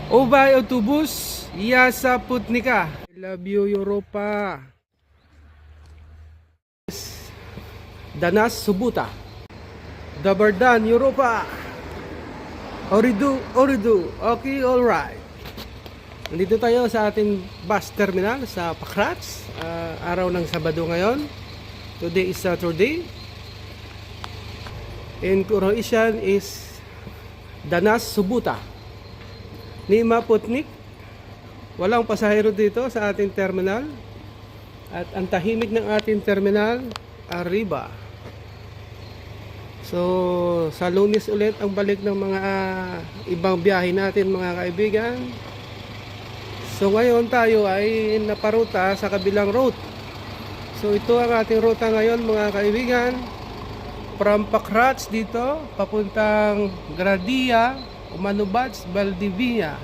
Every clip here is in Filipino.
Ubay Autobus, Yasa Putnika. I love you, Europa. Danas Subuta. Dabardan, Europa. Oridu. Okay, alright. Nandito tayo sa ating bus terminal sa Pakrats. Araw ng Sabado ngayon. Today is Saturday. In Croatian is Danas Subuta. Nima Putnik. Walang pasahero dito sa ating terminal. At ang tahimik ng ating terminal, Arriba. So, sa Lunes ulit ang balik ng mga ibang biyahe natin, mga kaibigan. So, ngayon tayo ay naparuta sa kabilang route. So, ito ang ating ruta ngayon, mga kaibigan. From Pakrats dito, papuntang Gradia, Umanubats, Valdivia.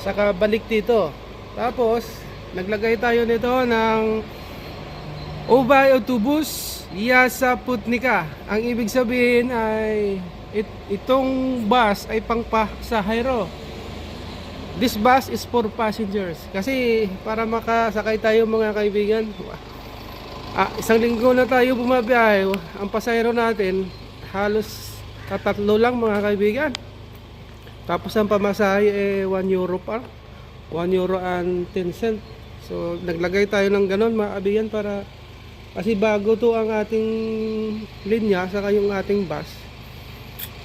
Saka balik dito. Tapos, naglagay tayo nito ng Ubay Autobus, Yasa Putnika. Ang ibig sabihin ay itong bus ay pangpasahero. This bus is for passengers. Kasi para makasakay tayo, mga kaibigan, isang linggo na tayo bumabiyahe. Ang pasahero natin halos tatatlo lang, mga kaibigan. Tapos ang pamasahe 1 euro pa. 1 euro and 10 cent. So naglagay tayo ng ganon, mga kaibigan, para kasi bago to ang ating linya saka yung ating bus.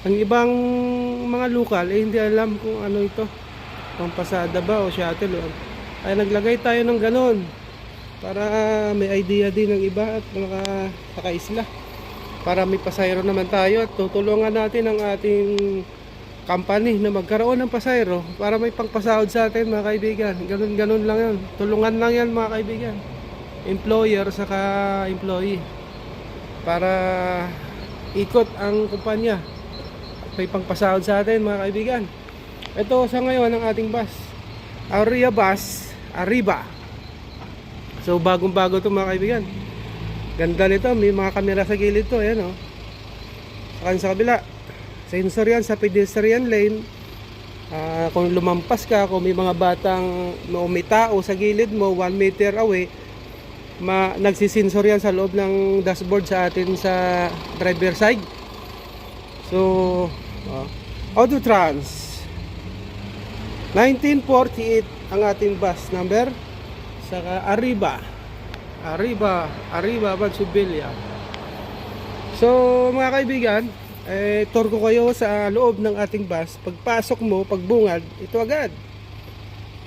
Ang ibang mga lokal hindi alam kung ano ito, pampasada ba o shuttle. Ay naglagay tayo ng ganon para may idea din ng iba at mga kakaisla, para may pasahero naman tayo at tutulungan natin ang ating company na magkaroon ng pasahero para may pangpasahod sa atin, mga kaibigan. Ganon lang yan, tulungan lang yan, mga kaibigan, employer saka employee, para ikot ang kumpanya at may pangpasahod sa atin, mga kaibigan. Ito sa ngayon ang ating bus, Arriba. So bagong bago to, mga kaibigan. Ganda nito, may mga kamera sa gilid to, ayan, saka sa kabila sensor yan sa pedestrian lane. Kung lumampas ka, kung may mga batang may tao sa gilid mo 1 meter away, nagsisensor yan sa loob ng dashboard sa atin sa driver side. So Autotrans 1948 ang ating bus number. Saka Arriba Vansubilla. So mga kaibigan, tour ko kayo sa loob ng ating bus. Pagpasok mo, pagbungad, ito agad.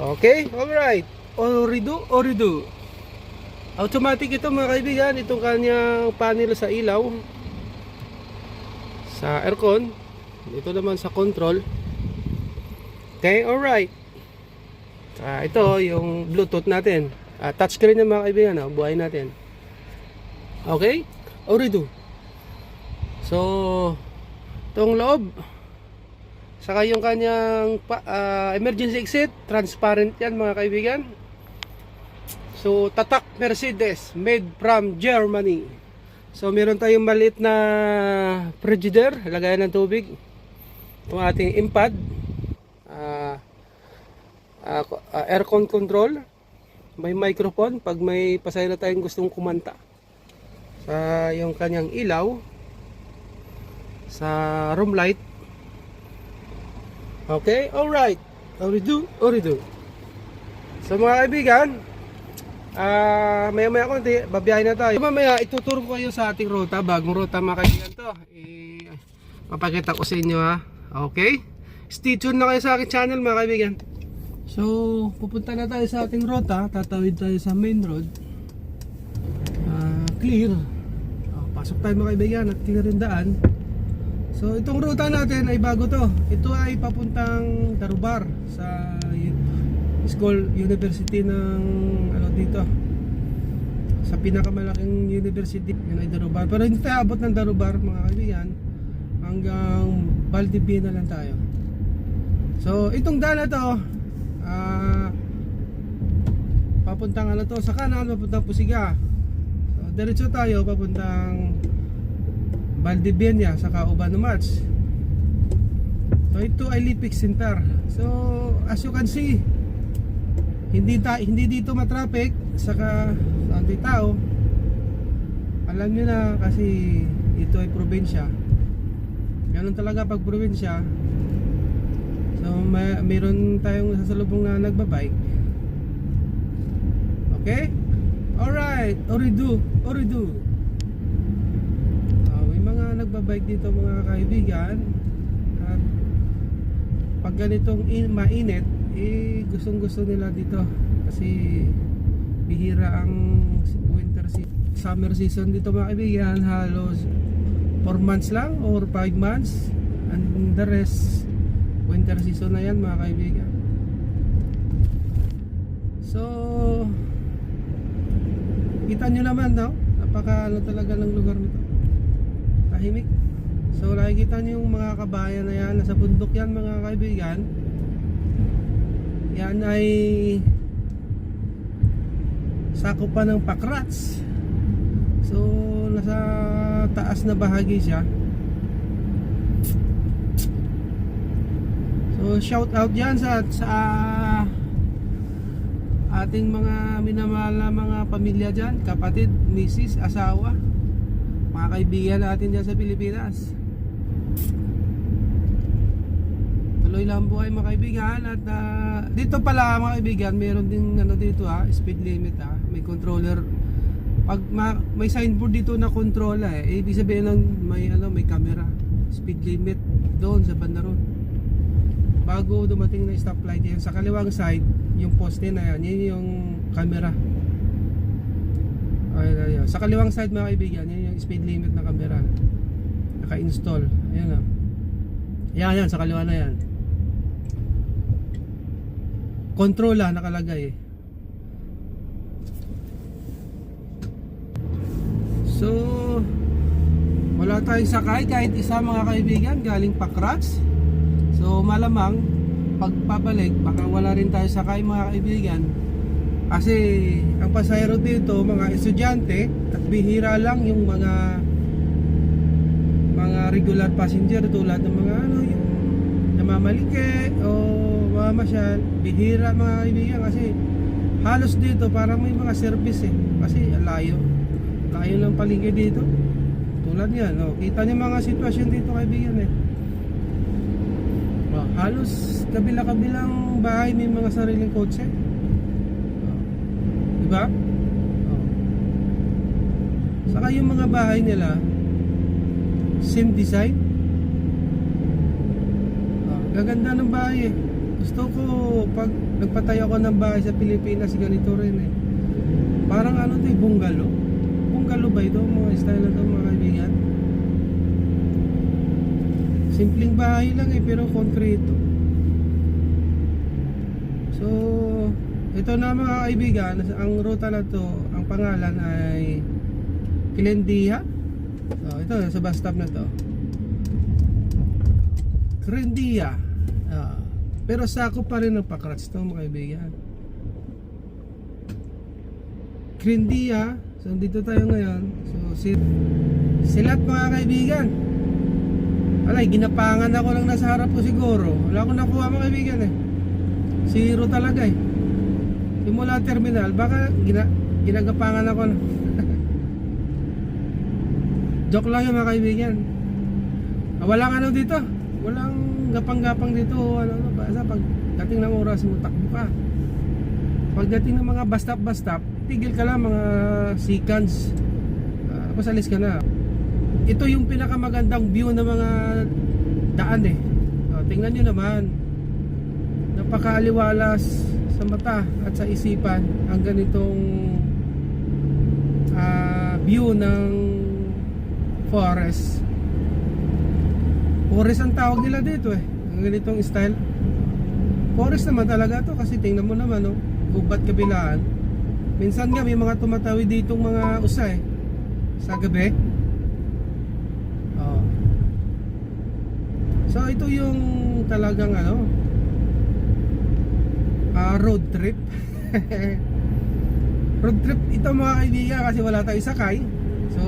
Okay? Alright. Oridu. Automatic ito, mga kaibigan. Itong kanyang panel sa ilaw, sa aircon. Ito naman sa control. Okay? Alright. Ito yung Bluetooth natin. Touchscreen na, mga kaibigan. Buhay natin. Okay? Oridu. So itong loob, saka yung kanyang emergency exit, transparent yan, mga kaibigan. So tatak Mercedes, made from Germany. So meron tayong maliit na frigidaire, lagayan ng tubig. Itong ating impad, aircon control, may microphone pag may pasahero tayong gustong kumanta. Sa yung kanyang ilaw, sa room light. Okay, alright. Oridu. So mga kaibigan, maya konti, babiyahin na tayo. Mamaya ituturo ko kayo sa ating ruta, bagong ruta, mga kaibigan to. Mapakita ko sa inyo, ha. Okay? Stay tuned na kayo sa aking channel, mga kaibigan. So pupunta na tayo sa ating ruta. Tatawid tayo sa main road. Clear. Pasok tayo, mga kaibigan, at clear yung daan. So itong ruta natin ay bago to. Ito ay papuntang Darubar, sa school university ng dito, sa pinakamalaking university, yun ay Darubar. Pero hindi tayo abot ng Darubar, mga kaibigan, hanggang Valdivia na lang tayo. So itong daan na to, papuntang sa kanan, papuntang Pusiga. So diretso tayo papuntang Valdivia, saka Ubanumats. So ito ay Lipik Center. So as you can see, hindi dito matraffic, saka anti tao. Alam nyo na kasi ito ay probinsya. Ganun talaga pag probinsya. So mayroon tayong sasalubong na nagbabike. Okay? Alright, Oridu. May mga nagbabike dito mga kaibigan. At pag ganitong mainit, gustong gusto nila dito. Kasi bihira ang summer season dito mga kaibigan. Halos 4 months lang or 5 months. And the rest, winter season na yan mga kaibigan. So kita nyo naman, no? Napaka talaga ng lugar nito, tahimik. So nakikita nyo yung mga kabayan na yan, nasa bundok yan mga kaibigan. Yan ay sakop pa ng Pakrats. So nasa taas na bahagi siya. So shout out dyan sa ating mga minamahal na mga pamilya dyan, kapatid, misis, asawa, mga kaibigan natin dyan sa Pilipinas. Tuloy lang buhay mga kaibigan. At dito pala mga kaibigan, meron din dito speed limit may controller. Pag may signboard dito na controller ibig sabihin lang may camera, speed limit doon sa banda roon. Bago dumating na stoplight yan, sa kaliwang side yung poste na yan, yun yung camera. Ayun. Sa kaliwang side mga kaibigan, yun yung speed limit na camera, naka-install. Ayun yan, sa kaliwa na yan. Control nakalagay. So wala tayong sakay kahit isa mga kaibigan galing Pakrats. So malamang pagpabalik baka wala rin tayo sakay mga kaibigan. Kasi ang pasahero dito mga estudyante at bihira lang yung mga regular passenger tulad ng mga yung namamalike o mamasyal. Bihira mga kaibigan kasi halos dito parang may mga service kasi layo ng paligid dito. Tulad yan, kita niyo mga sitwasyon dito kaibigan halos kabila-kabilang bahay may mga sariling kotse. Diba? Saka yung mga bahay nila same design. Gaganda ng bahay Gusto ko pag nagpatayo ako ng bahay sa Pilipinas ganito rin Parang bungalow. Bungalow ba ito? Mga style na ito mga kaibigan. Simpleng bahay lang pero konkreto. So ito na mga kaibigan, ang ruta na to, ang pangalan ay Kilendiha. So ito sa bus stop na to, Kilendiha. Pero sakop pa rin ng Pakrats to mga kaibigan. Kilendiha. So dito tayo ngayon. So silat mga kaibigan. Alay, ginapangan ako lang nasa harap ko siguro. Wala akong nakuha mga kaibigan Zero talaga Simula terminal, baka ginagapangan ako Joke lang yung mga kaibigan. Walang dito. Walang gapang-gapang dito. Basta pag dating ng oras mo, takbo ka. Pagdating ng mga bus stop, tigil ka lang mga seconds. Tapos alis ka na. Ito yung pinakamagandang view ng mga daan tingnan nyo naman, napakaaliwalas sa mata at sa isipan ang ganitong view ng forest ang tawag nila dito ang ganitong style. Forest naman talaga to kasi tingnan mo naman gubat kabilaan. Minsan nga may mga tumatawid ditong mga usay sa gabi. So ito yung talagang road trip. Road trip ito mga kaibigan kasi wala tayong sakay. So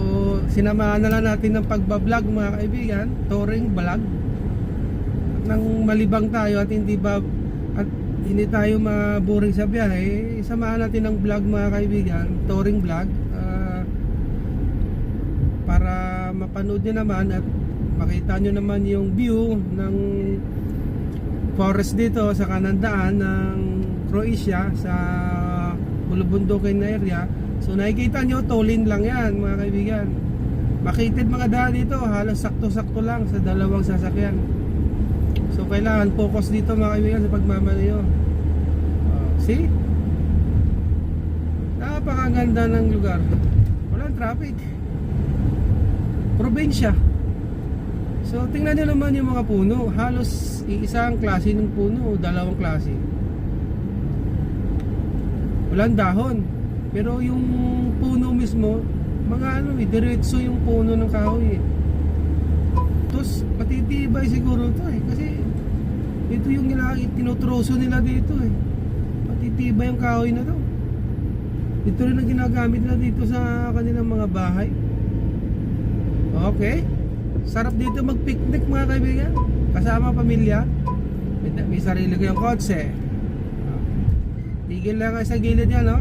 sinamahan na lang natin ng pagbablog mga kaibigan, touring vlog. nang malibang tayo at hindi tayo maboring sa biyahe, samahan natin ng vlog mga kaibigan, touring vlog, para mapanood nyo naman at makita nyo naman yung view ng forest dito sa kanandaan ng Croatia sa bulubundukin na area. So nakikita nyo, tolling lang yan mga kaibigan. Makitid mga daan dito, halos sakto-sakto lang sa dalawang sasakyan. So kailangan focus dito mga kaibigan sa pagmamaneho. See? Napakaganda ng lugar. Walang traffic. Probinsya. So tingnan nyo naman yung mga puno. Halos isang klase ng puno o dalawang klase. Walang dahon. Pero yung puno mismo, mga diretso yung puno ng kahoy. Tapos matitibay siguro to kasi ito yung tinutroso nila dito matitibay yung kahoy na to. Ito rin ang ginagamit nila dito sa kanilang mga bahay. Okay, sarap dito mag-picnic mga kaibigan, kasama pamilya. May sarili ko yung kotse. Tigil lang kayo sa gilid yan, no?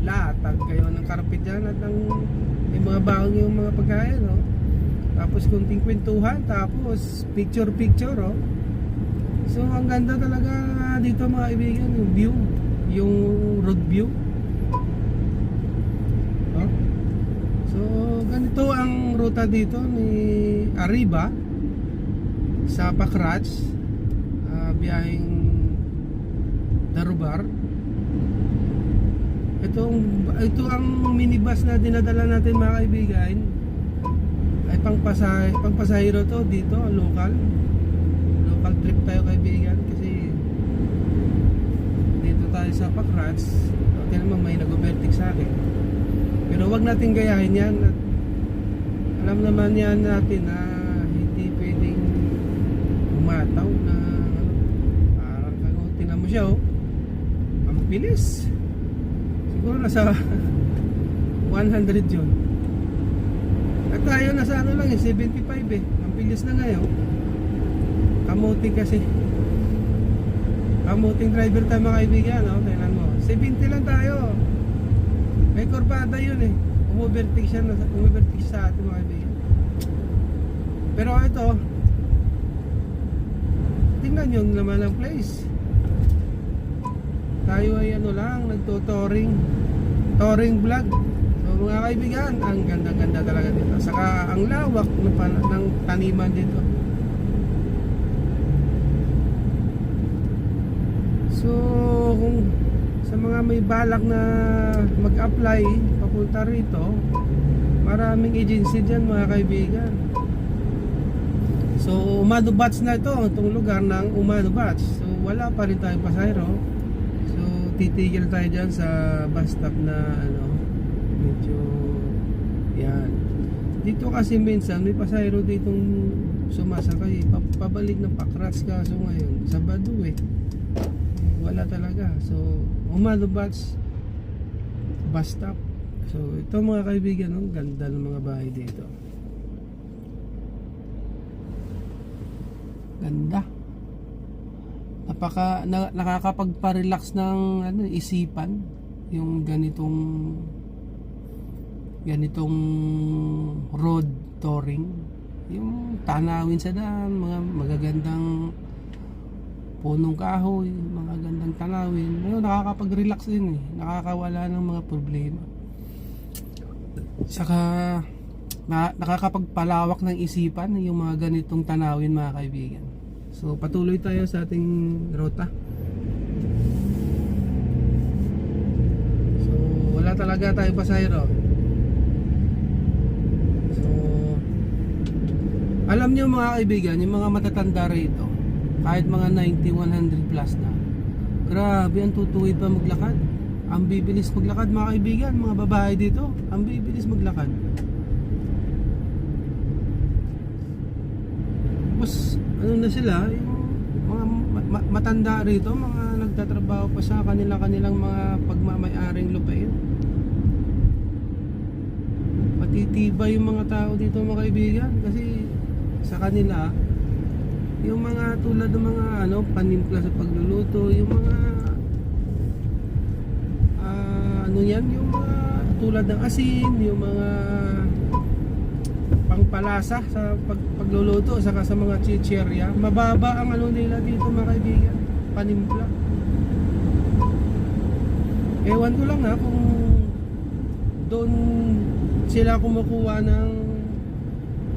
Latag kayo ng karpet dyan at may mga baong yung mga pagkain, no? Tapos kunting kwentuhan, tapos picture, oh. So ang ganda talaga dito mga kaibigan, yung view, yung road view. Oh. So ganito ang ruta dito ni Arriba sa Pakrac, biyaheng Darubar. Ito ang minibus na dinadala natin mga kaibigan. Ay pangpasahero to dito, local trip tayo kaibigan kasi dito tayo sa Pakrac. Okay naman may nag-overtake sa akin, pero wag natin gayahin yan at alam naman yan natin na hindi pwedeng umataw na parang tingnan mo siya, ang bilis, siguro nasa 100 yun. At tayo nasa lang 75 ang bilis na ngayon. Kamuting kasi, kamuting driver tayo mga kaibigan, tingnan mo, 70 lang tayo. May kurbada yun umovertake siya sa ating mga kaibigan. Pero ito, tingnan nyo naman ang place. Tayo ay nagto-touring vlog. So mga kaibigan, ang ganda-ganda talaga dito. Saka ang lawak ng taniman dito. So kung sa mga may balak na mag-apply papunta rito, maraming agency dyan mga kaibigan. So Umano Batch na itong lugar ng Umano Batch. So wala pa rin tayong pasahero. So titigil tayo dyan sa bus stop na medyo yan. Dito kasi minsan may pasahero ditong sumasakay pabalik ng Pakrac, kaso ngayon Sabado wala talaga. So Umano Batch bus stop. So ito mga kaibigan, ganda ng mga bahay dito. Ganda. Nakakapagpa-relax ng isipan yung ganitong road touring, yung tanawin sa daan, mga magagandang punong kahoy, mga gandang tanawin. Nakakapag-relax din nakakawala ng mga problema. Saka nakakapagpalawak ng isipan yung mga ganitong tanawin mga kaibigan. So patuloy tayo sa ating ruta. So wala talaga tayong pasahero. So alam nyo mga kaibigan, yung mga matatanda rito, kahit mga 90, 100 plus na, grabe ang tutuwid pa maglakad. Ang bibilis maglakad mga kaibigan. Mga babae dito, ang bibilis maglakad. Tapos na sila, yung mga matanda rito, mga nagtatrabaho pa sa kanilang mga pagmamay-aring lupain. Matitibay yung mga tao dito mga kaibigan, kasi sa kanila Yung mga tulad ng mga panimpla sa pagluluto, yung mga yan, yung mga tulad ng asin, yung mga pangpalasa sa pagluluto, saka sa mga chichirya, mababa ang nila dito mga kaibigan, panimpla. Ewan ko lang kung doon sila kumukuha ng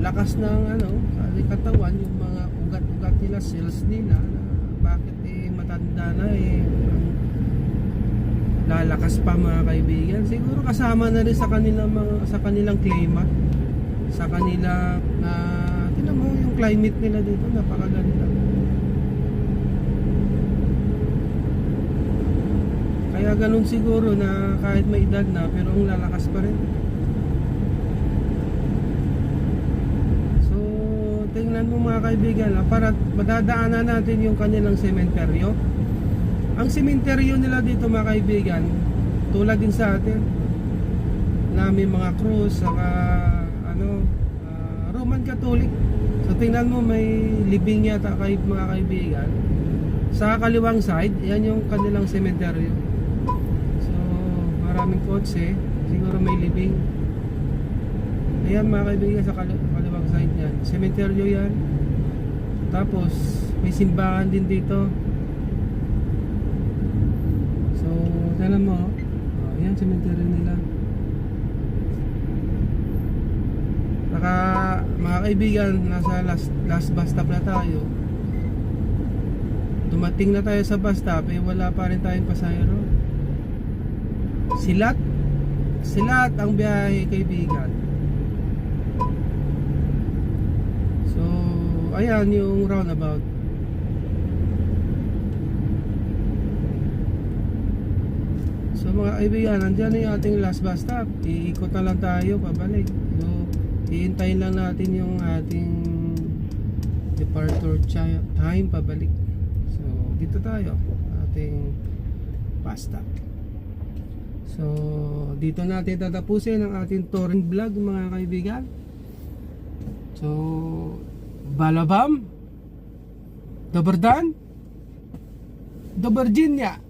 lakas ng katawan, yung mga ugat-ugat nila, cells nila, na bakit matanda na lalakas pa mga kaibigan. Siguro kasama na rin sa kanilang klima, sa kanila tingnan mo yung climate nila dito, napakaganda. Kaya ganun siguro na kahit may edad na pero ang lalakas pa rin. So tingnan mo mga kaibigan, para madadaanan natin yung kanilang sementeryo. Ang sementeryo nila dito mga kaibigan, tulad din sa atin na may mga cross, saka Roman Catholic. So tingnan mo, may libing yata mga kaibigan sa kaliwang side. Yan yung kanilang sementeryo. So maraming kotse, siguro may libing. Ayan mga kaibigan, sa kaliwang side yan, sementeryo yan. Tapos may simbahan din dito. So tingnan mo, yan sementeryo nila. Saka mga kaibigan, nasa last bus stop na tayo. Dumating na tayo sa bus stop, wala pa rin tayong pasahero. Silat ang biyahe kaibigan. So ayan yung roundabout. So mga kaibigan, nandiyan na yung ating last bus stop. Iikot na lang tayo pabalik. So hihintayin lang natin yung ating departure time pabalik. So dito tayo, ating bus stop. So dito natin tatapusin ang ating touring vlog mga kaibigan. So Balabam, Doberdan, Do Virginia.